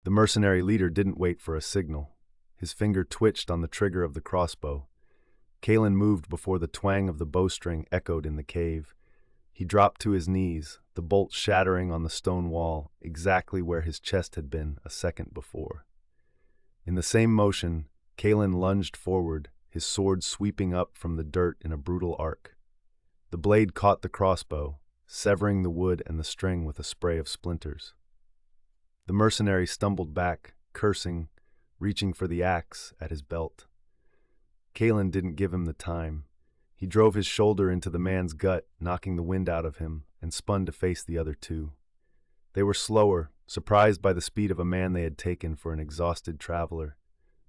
The mercenary leader didn't wait for a signal. His finger twitched on the trigger of the crossbow. Kaelen moved before the twang of the bowstring echoed in the cave. He dropped to his knees, the bolt shattering on the stone wall, exactly where his chest had been a second before. In the same motion, Kaelen lunged forward, his sword sweeping up from the dirt in a brutal arc. The blade caught the crossbow, severing the wood and the string with a spray of splinters. The mercenary stumbled back, cursing, reaching for the axe at his belt. Kaelen didn't give him the time. He drove his shoulder into the man's gut, knocking the wind out of him, and spun to face the other two. They were slower, surprised by the speed of a man they had taken for an exhausted traveler.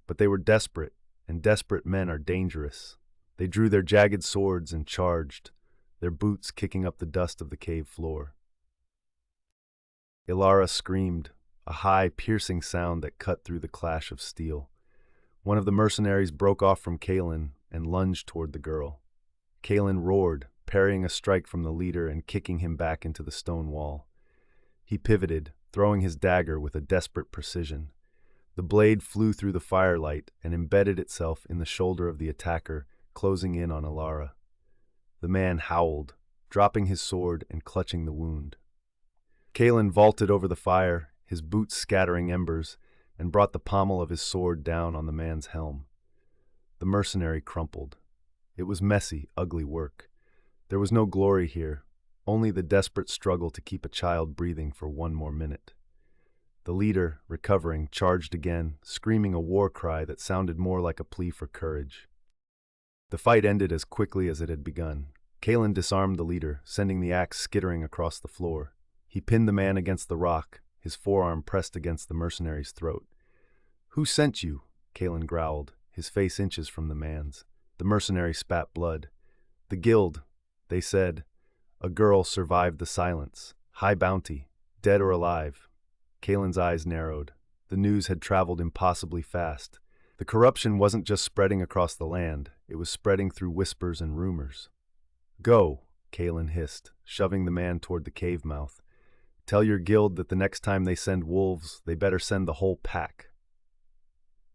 But they were desperate, and desperate men are dangerous. They drew their jagged swords and charged, their boots kicking up the dust of the cave floor. Elara screamed, a high, piercing sound that cut through the clash of steel. One of the mercenaries broke off from Kaelen and lunged toward the girl. Kaelen roared, parrying a strike from the leader and kicking him back into the stone wall. He pivoted, throwing his dagger with a desperate precision. The blade flew through the firelight and embedded itself in the shoulder of the attacker, closing in on Elara. The man howled, dropping his sword and clutching the wound. Kaelen vaulted over the fire, his boots scattering embers, and brought the pommel of his sword down on the man's helm. The mercenary crumpled. It was messy, ugly work. There was no glory here, only the desperate struggle to keep a child breathing for one more minute. The leader, recovering, charged again, screaming a war cry that sounded more like a plea for courage. The fight ended as quickly as it had begun. Kaelen disarmed the leader, sending the axe skittering across the floor. He pinned the man against the rock, his forearm pressed against the mercenary's throat. "Who sent you?" Kaelen growled, his face inches from the man's. The mercenary spat blood. "The guild," they said. A girl survived the silence. High bounty, dead or alive. Kaelen's eyes narrowed. The news had traveled impossibly fast. The corruption wasn't just spreading across the land, it was spreading through whispers and rumors. "Go," Kaelen hissed, shoving the man toward the cave mouth. "Tell your guild that the next time they send wolves, they better send the whole pack."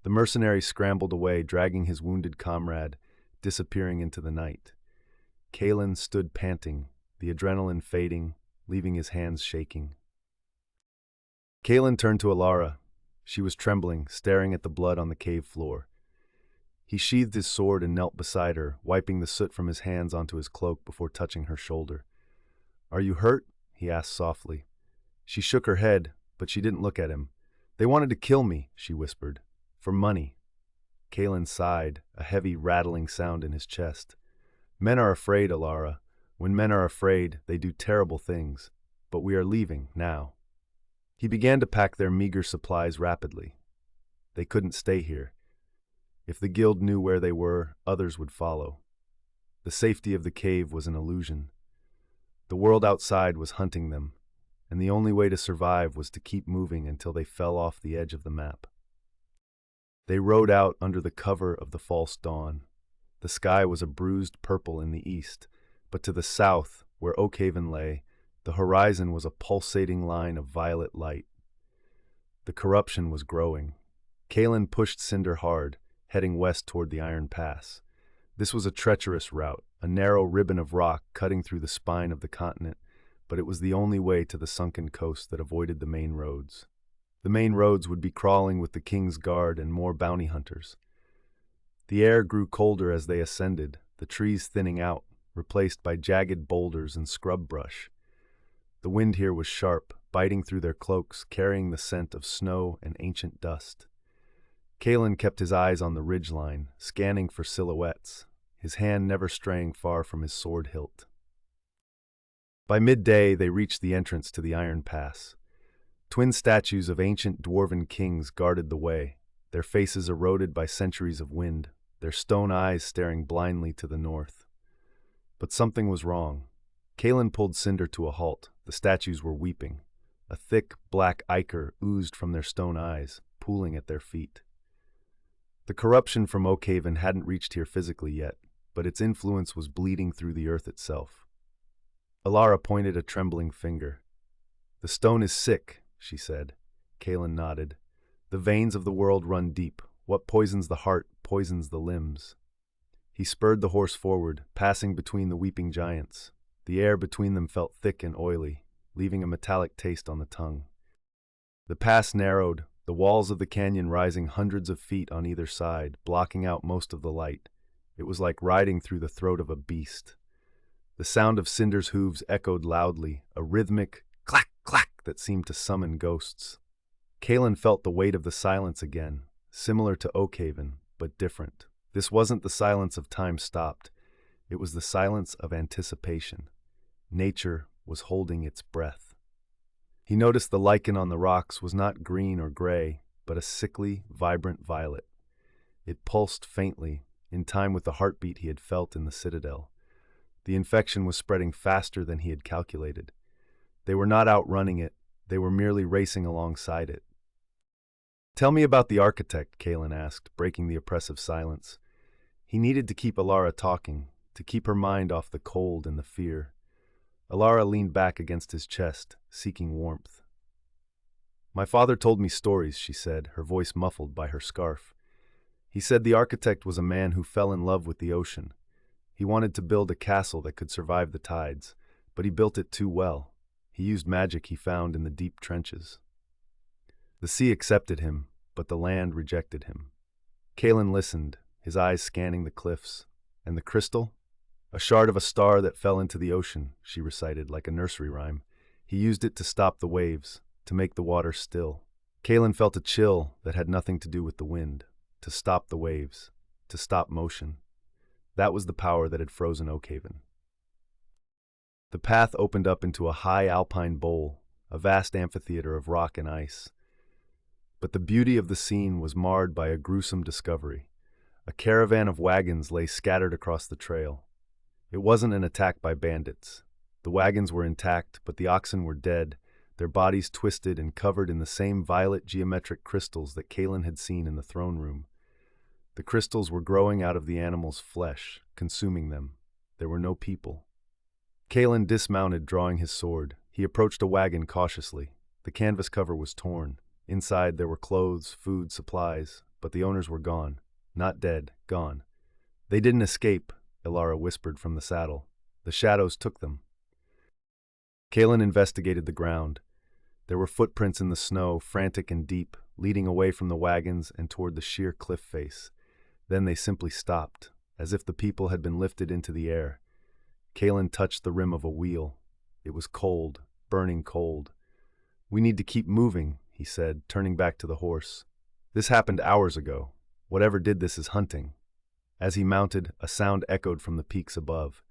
The mercenary scrambled away, dragging his wounded comrade, disappearing into the night. Kaelen stood panting, the adrenaline fading, leaving his hands shaking. Kaelen turned to Elara. She was trembling, staring at the blood on the cave floor. He sheathed his sword and knelt beside her, wiping the soot from his hands onto his cloak before touching her shoulder. "Are you hurt?" he asked softly. She shook her head, but she didn't look at him. "They wanted to kill me," she whispered. "For money." Kaelen sighed, a heavy, rattling sound in his chest. "Men are afraid, Elara. When men are afraid, they do terrible things. But we are leaving, now." He began to pack their meager supplies rapidly. They couldn't stay here. If the guild knew where they were, others would follow. The safety of the cave was an illusion. The world outside was hunting them, and the only way to survive was to keep moving until they fell off the edge of the map. They rode out under the cover of the false dawn. The sky was a bruised purple in the east, but to the south, where Oakhaven lay, the horizon was a pulsating line of violet light. The corruption was growing. Kaelen pushed Cinder hard, heading west toward the Iron Pass. This was a treacherous route, a narrow ribbon of rock cutting through the spine of the continent, but it was the only way to the sunken coast that avoided the main roads. The main roads would be crawling with the King's Guard and more bounty hunters. The air grew colder as they ascended, the trees thinning out, replaced by jagged boulders and scrub brush. The wind here was sharp, biting through their cloaks, carrying the scent of snow and ancient dust. Kaelen kept his eyes on the ridgeline, scanning for silhouettes, his hand never straying far from his sword hilt. By midday, they reached the entrance to the Iron Pass. Twin statues of ancient dwarven kings guarded the way, their faces eroded by centuries of wind, their stone eyes staring blindly to the north. But something was wrong. Kaelen pulled Cinder to a halt. The statues were weeping. A thick, black ichor oozed from their stone eyes, pooling at their feet. The corruption from Oakhaven hadn't reached here physically yet, but its influence was bleeding through the earth itself. Elara pointed a trembling finger. "The stone is sick," she said. Kaelen nodded. The veins of the world run deep. What poisons the heart poisons the limbs. He spurred the horse forward, passing between the weeping giants. The air between them felt thick and oily, leaving a metallic taste on the tongue. The pass narrowed, the walls of the canyon rising hundreds of feet on either side, blocking out most of the light. It was like riding through the throat of a beast. The sound of Cinder's hooves echoed loudly, a rhythmic clack clack that seemed to summon ghosts. Kaelen felt the weight of the silence again, similar to Oakhaven, but different. This wasn't the silence of time stopped. It was the silence of anticipation. Nature was holding its breath. He noticed the lichen on the rocks was not green or gray, but a sickly, vibrant violet. It pulsed faintly, in time with the heartbeat he had felt in the citadel. The infection was spreading faster than he had calculated. They were not outrunning it, they were merely racing alongside it. "Tell me about the architect," Kaelen asked, breaking the oppressive silence. He needed to keep Elara talking, to keep her mind off the cold and the fear. Elara leaned back against his chest, seeking warmth. "My father told me stories," she said, her voice muffled by her scarf. "He said the architect was a man who fell in love with the ocean. He wanted to build a castle that could survive the tides, but he built it too well. He used magic he found in the deep trenches. The sea accepted him, but the land rejected him." Kaelen listened, his eyes scanning the cliffs. "And the crystal?" "A shard of a star that fell into the ocean," she recited like a nursery rhyme. "He used it to stop the waves, to make the water still." Kaelen felt a chill that had nothing to do with the wind. To stop the waves, to stop motion. That was the power that had frozen Oakhaven. The path opened up into a high alpine bowl, a vast amphitheater of rock and ice. But the beauty of the scene was marred by a gruesome discovery. A caravan of wagons lay scattered across the trail. It wasn't an attack by bandits. The wagons were intact, but the oxen were dead, their bodies twisted and covered in the same violet geometric crystals that Kaelen had seen in the throne room. The crystals were growing out of the animals' flesh, consuming them. There were no people. Kaelen dismounted, drawing his sword. He approached a wagon cautiously. The canvas cover was torn. Inside there were clothes, food, supplies, but the owners were gone. Not dead, gone. "They didn't escape," Elara whispered from the saddle. "The shadows took them." Kaelen investigated the ground. There were footprints in the snow, frantic and deep, leading away from the wagons and toward the sheer cliff face. Then they simply stopped, as if the people had been lifted into the air. Kaelen touched the rim of a wheel. It was cold, burning cold. "We need to keep moving," he said, turning back to the horse. "This happened hours ago. Whatever did this is hunting." As he mounted, a sound echoed from the peaks above.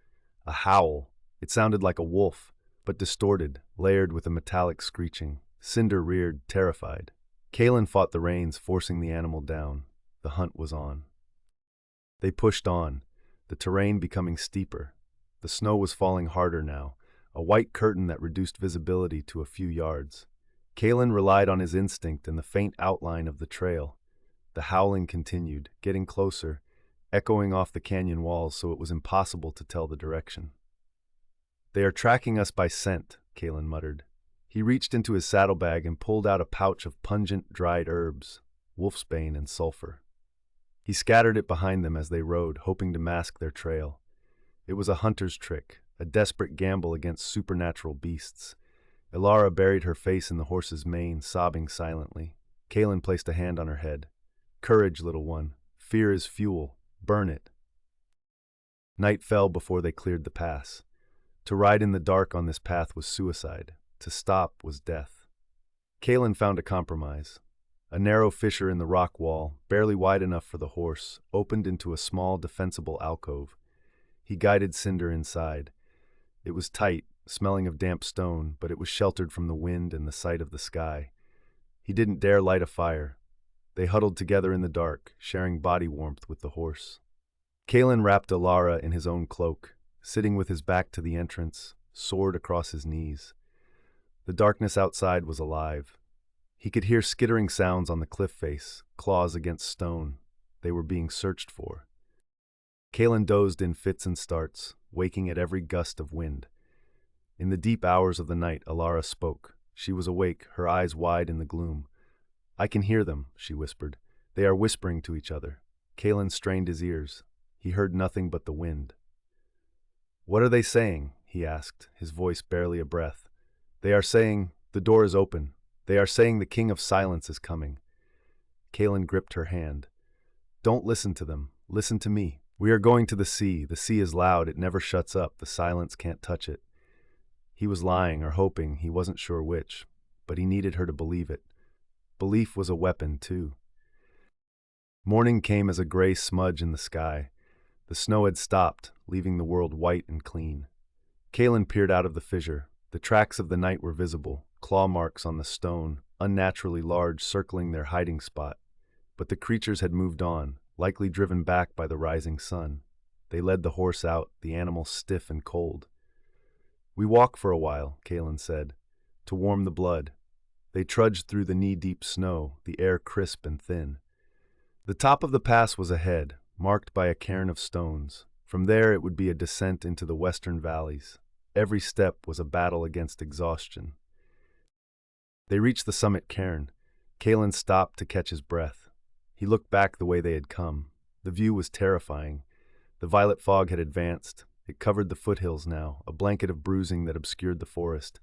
A howl. It sounded like a wolf, but distorted, layered with a metallic screeching. Cinder reared, terrified. Kaelen fought the reins, forcing the animal down. The hunt was on. They pushed on, the terrain becoming steeper. The snow was falling harder now, a white curtain that reduced visibility to a few yards. Kaelen relied on his instinct and the faint outline of the trail. The howling continued, getting closer, echoing off the canyon walls so it was impossible to tell the direction. "They are tracking us by scent," Kaelen muttered. He reached into his saddlebag and pulled out a pouch of pungent, dried herbs, wolfsbane and sulfur. He scattered it behind them as they rode, hoping to mask their trail. It was a hunter's trick, a desperate gamble against supernatural beasts. Elara buried her face in the horse's mane, sobbing silently. Kaelen placed a hand on her head. "Courage, little one. Fear is fuel. Burn it." Night fell before they cleared the pass. To ride in the dark on this path was suicide. To stop was death. Kaelen found a compromise. A narrow fissure in the rock wall, barely wide enough for the horse, opened into a small, defensible alcove. He guided Cinder inside. It was tight, smelling of damp stone, but it was sheltered from the wind and the sight of the sky. He didn't dare light a fire. They huddled together in the dark, sharing body warmth with the horse. Kaelen wrapped Elara in his own cloak, sitting with his back to the entrance, sword across his knees. The darkness outside was alive. He could hear skittering sounds on the cliff face, claws against stone. They were being searched for. Kaelen dozed in fits and starts, waking at every gust of wind. In the deep hours of the night, Elara spoke. She was awake, her eyes wide in the gloom. I can hear them, she whispered. They are whispering to each other. Kaelen strained his ears. He heard nothing but the wind. What are they saying? He asked, his voice barely a breath. They are saying, the door is open. They are saying the King of Silence is coming. Kaelen gripped her hand. Don't listen to them. Listen to me. We are going to the sea. The sea is loud. It never shuts up. The silence can't touch it. He was lying or hoping, he wasn't sure which, but he needed her to believe it. Belief was a weapon, too. Morning came as a gray smudge in the sky. The snow had stopped, leaving the world white and clean. Kaelen peered out of the fissure. The tracks of the night were visible, claw marks on the stone, unnaturally large, circling their hiding spot. But the creatures had moved on, likely driven back by the rising sun. They led the horse out, the animal stiff and cold. We walk for a while, Kaelen said, to warm the blood. They trudged through the knee-deep snow, the air crisp and thin. The top of the pass was ahead, marked by a cairn of stones. From there it would be a descent into the western valleys. Every step was a battle against exhaustion. They reached the summit cairn. Kaelen stopped to catch his breath. He looked back the way they had come. The view was terrifying. The violet fog had advanced. It covered the foothills now, a blanket of bruising that obscured the forest.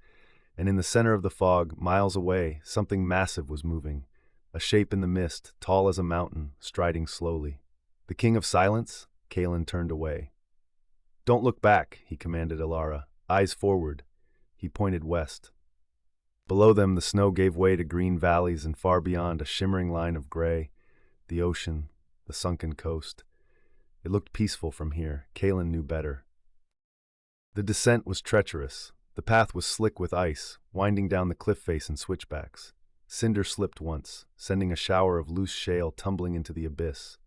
And in the center of the fog, miles away, something massive was moving. A shape in the mist, tall as a mountain, striding slowly. The King of Silence? Kaelen turned away. Don't look back, he commanded Elara. Eyes forward. He pointed west. Below them, the snow gave way to green valleys, and far beyond, a shimmering line of gray. The ocean, the sunken coast. It looked peaceful from here. Kaelen knew better. The descent was treacherous. The path was slick with ice, winding down the cliff face in switchbacks. Cinder slipped once, sending a shower of loose shale tumbling into the abyss.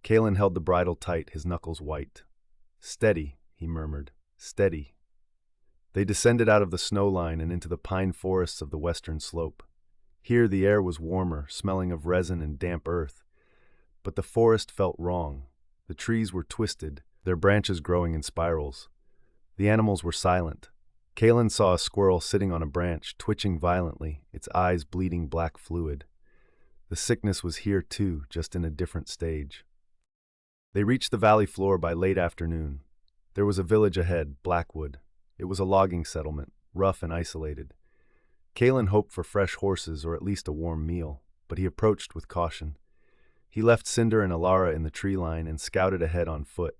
Kaelen held the bridle tight, his knuckles white. Steady, he murmured. Steady. They descended out of the snow line and into the pine forests of the western slope. Here the air was warmer, smelling of resin and damp earth. But the forest felt wrong. The trees were twisted, their branches growing in spirals. The animals were silent. Kaelen saw a squirrel sitting on a branch, twitching violently, its eyes bleeding black fluid. The sickness was here too, just in a different stage. They reached the valley floor by late afternoon. There was a village ahead, Blackwood. It was a logging settlement, rough and isolated. Kaelen hoped for fresh horses or at least a warm meal, but he approached with caution. He left Cinder and Elara in the tree line and scouted ahead on foot.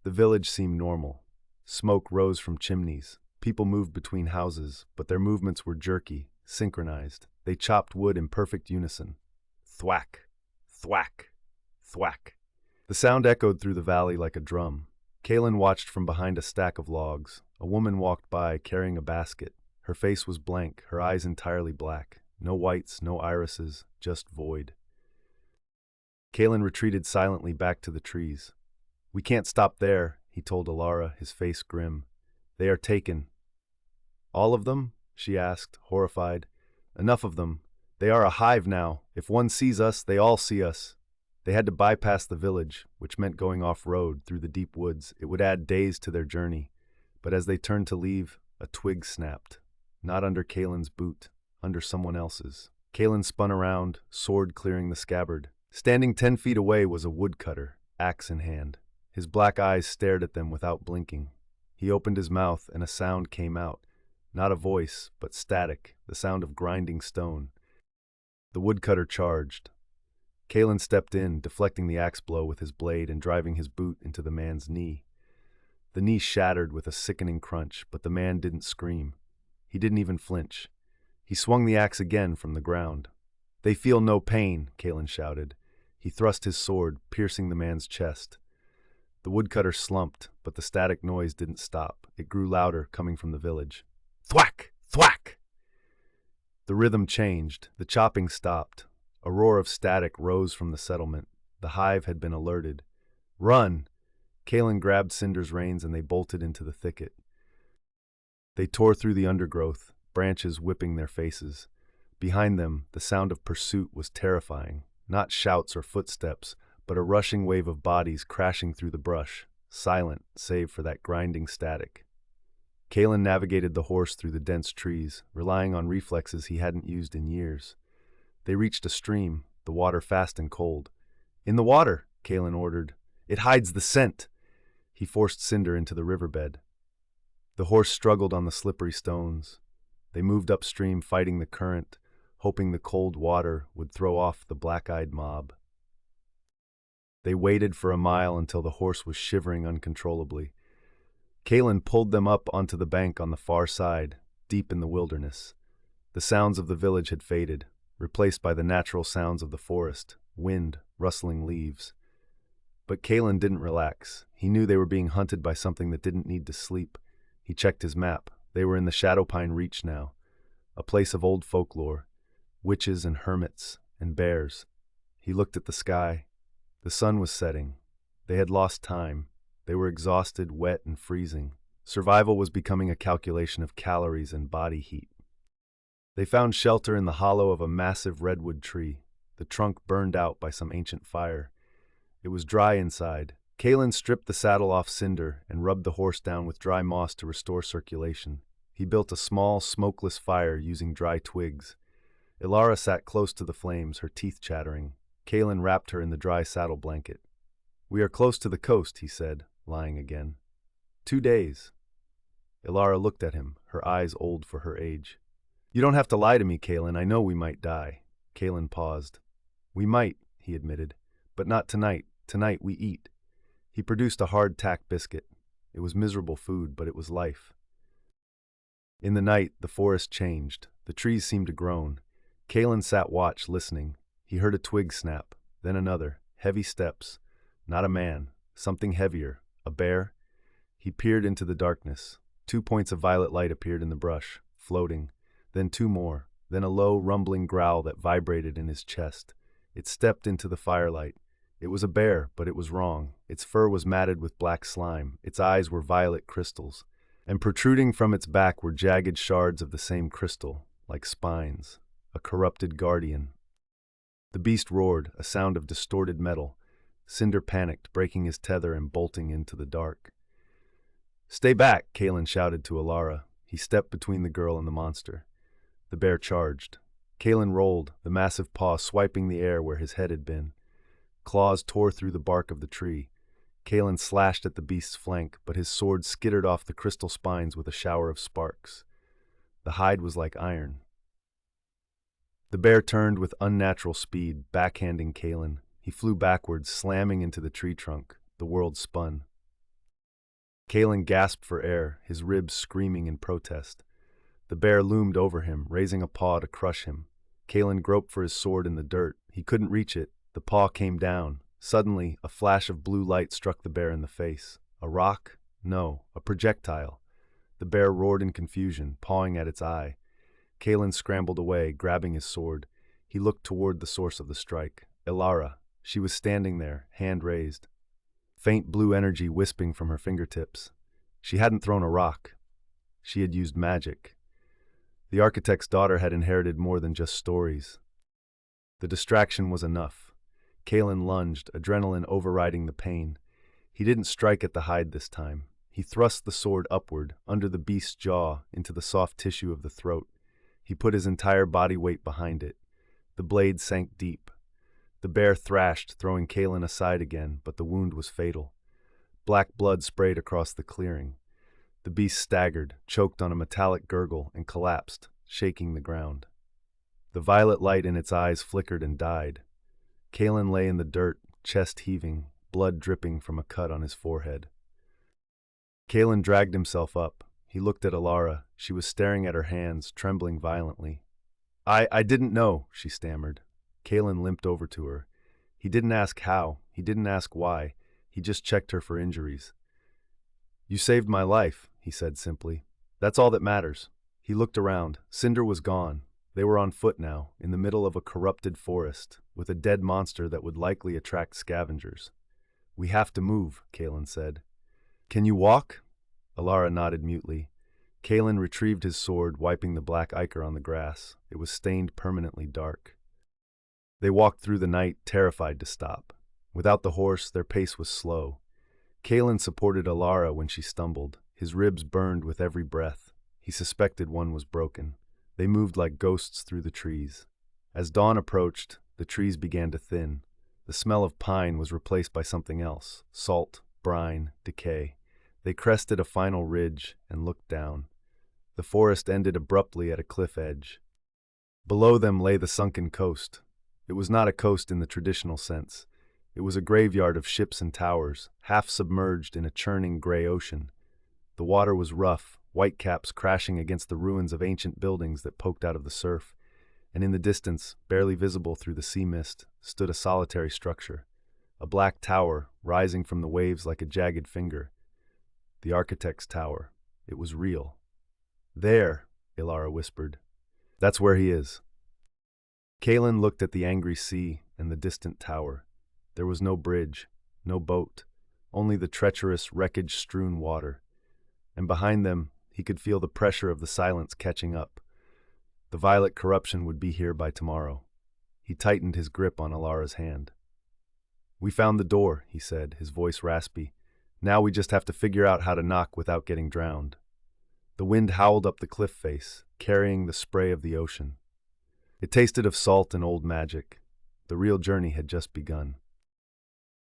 The village seemed normal. Smoke rose from chimneys. People moved between houses, but their movements were jerky, synchronized. They chopped wood in perfect unison. Thwack, thwack, thwack. The sound echoed through the valley like a drum. Kaelen watched from behind a stack of logs. A woman walked by, carrying a basket. Her face was blank, her eyes entirely black. No whites, no irises, just void. Kaelen retreated silently back to the trees. We can't stop there, he told Elara, his face grim. They are taken. All of them? She asked, horrified. Enough of them. They are a hive now. If one sees us, they all see us. They had to bypass the village, which meant going off-road through the deep woods. It would add days to their journey. But as they turned to leave, a twig snapped. Not under Kaelen's boot, under someone else's. Kaelen spun around, sword clearing the scabbard. Standing 10 feet away was a woodcutter, axe in hand. His black eyes stared at them without blinking. He opened his mouth and a sound came out. Not a voice, but static, the sound of grinding stone. The woodcutter charged. Kaelen stepped in, deflecting the axe blow with his blade and driving his boot into the man's knee. The knee shattered with a sickening crunch, but the man didn't scream. He didn't even flinch. He swung the axe again from the ground. They feel no pain, Kaelen shouted. He thrust his sword, piercing the man's chest. The woodcutter slumped, but the static noise didn't stop. It grew louder, coming from the village. Thwack! Thwack! The rhythm changed. The chopping stopped. A roar of static rose from the settlement. The hive had been alerted. Run! Kaelen grabbed Cinder's reins and they bolted into the thicket. They tore through the undergrowth, branches whipping their faces. Behind them, the sound of pursuit was terrifying. Not shouts or footsteps, but a rushing wave of bodies crashing through the brush, silent save for that grinding static. Kaelen navigated the horse through the dense trees, relying on reflexes he hadn't used in years. They reached a stream, the water fast and cold. "In the water," Kaelen ordered. "It hides the scent." He forced Cinder into the riverbed. The horse struggled on the slippery stones. They moved upstream, fighting the current, hoping the cold water would throw off the black-eyed mob. They waited for a mile until the horse was shivering uncontrollably. Kaelen pulled them up onto the bank on the far side, deep in the wilderness. The sounds of the village had faded, replaced by the natural sounds of the forest, wind, rustling leaves. But Kaelen didn't relax. He knew they were being hunted by something that didn't need to sleep. He checked his map. They were in the Shadowpine Reach now, a place of old folklore, witches and hermits and bears. He looked at the sky. The sun was setting. They had lost time. They were exhausted, wet, and freezing. Survival was becoming a calculation of calories and body heat. They found shelter in the hollow of a massive redwood tree, the trunk burned out by some ancient fire. It was dry inside. Kaelen stripped the saddle off Cinder and rubbed the horse down with dry moss to restore circulation. He built a small, smokeless fire using dry twigs. Elara sat close to the flames, her teeth chattering. Kaelen wrapped her in the dry saddle blanket. "We are close to the coast," he said, lying again. 2 days. Elara looked at him, her eyes old for her age. "You don't have to lie to me, Kaelen. I know we might die." Kaelen paused. "We might," he admitted, "but not tonight. Tonight we eat." He produced a hard-tack biscuit. It was miserable food, but it was life. In the night, the forest changed. The trees seemed to groan. Kaelen sat watch, listening. He heard a twig snap, then another. Heavy steps. Not a man. Something heavier. A bear? He peered into the darkness. 2 points of violet light appeared in the brush, floating. Then 2 more. Then a low, rumbling growl that vibrated in his chest. It stepped into the firelight. It was a bear, but it was wrong. Its fur was matted with black slime. Its eyes were violet crystals. And protruding from its back were jagged shards of the same crystal, like spines. A corrupted guardian. The beast roared, a sound of distorted metal. Cinder panicked, breaking his tether and bolting into the dark. "Stay back," Kaelen shouted to Elara. He stepped between the girl and the monster. The bear charged. Kaelen rolled, the massive paw swiping the air where his head had been. Claws tore through the bark of the tree. Kaelen slashed at the beast's flank, but his sword skittered off the crystal spines with a shower of sparks. The hide was like iron. The bear turned with unnatural speed, backhanding Kaelen. He flew backwards, slamming into the tree trunk. The world spun. Kaelen gasped for air, his ribs screaming in protest. The bear loomed over him, raising a paw to crush him. Kaelen groped for his sword in the dirt. He couldn't reach it. The paw came down. Suddenly, a flash of blue light struck the bear in the face. A rock? No, a projectile. The bear roared in confusion, pawing at its eye. Kaelen scrambled away, grabbing his sword. He looked toward the source of the strike. Elara. She was standing there, hand raised. Faint blue energy wisping from her fingertips. She hadn't thrown a rock. She had used magic. The architect's daughter had inherited more than just stories. The distraction was enough. Kaelen lunged, adrenaline overriding the pain. He didn't strike at the hide this time. He thrust the sword upward, under the beast's jaw, into the soft tissue of the throat. He put his entire body weight behind it. The blade sank deep. The bear thrashed, throwing Kaelen aside again, but the wound was fatal. Black blood sprayed across the clearing. The beast staggered, choked on a metallic gurgle, and collapsed, shaking the ground. The violet light in its eyes flickered and died. Kaelen lay in the dirt, chest heaving, blood dripping from a cut on his forehead. Kaelen dragged himself up. He looked at Elara. She was staring at her hands, trembling violently. I didn't know," she stammered. Kaelen limped over to her. He didn't ask how. He didn't ask why. He just checked her for injuries. "You saved my life," he said simply. "That's all that matters." He looked around. Cinder was gone. They were on foot now, in the middle of a corrupted forest, with a dead monster that would likely attract scavengers. "We have to move," Kaelen said. "Can you walk?" Elara nodded mutely. Kaelen retrieved his sword, wiping the black ichor on the grass. It was stained permanently dark. They walked through the night, terrified to stop. Without the horse, their pace was slow. Kaelen supported Elara when she stumbled. His ribs burned with every breath. He suspected one was broken. They moved like ghosts through the trees. As dawn approached, the trees began to thin. The smell of pine was replaced by something else: salt, brine, decay. They crested a final ridge and looked down. The forest ended abruptly at a cliff edge. Below them lay the sunken coast. It was not a coast in the traditional sense. It was a graveyard of ships and towers, half submerged in a churning gray ocean. The water was rough, whitecaps crashing against the ruins of ancient buildings that poked out of the surf, and in the distance, barely visible through the sea mist, stood a solitary structure, a black tower rising from the waves like a jagged finger. The architect's tower. It was real. "There," Elara whispered. "That's where he is." Kaelen looked at the angry sea and the distant tower. There was no bridge, no boat, only the treacherous, wreckage-strewn water. And behind them, he could feel the pressure of the silence catching up. The violet corruption would be here by tomorrow. He tightened his grip on Elara's hand. "We found the door," he said, his voice raspy. "Now we just have to figure out how to knock without getting drowned." The wind howled up the cliff face, carrying the spray of the ocean. It tasted of salt and old magic. The real journey had just begun.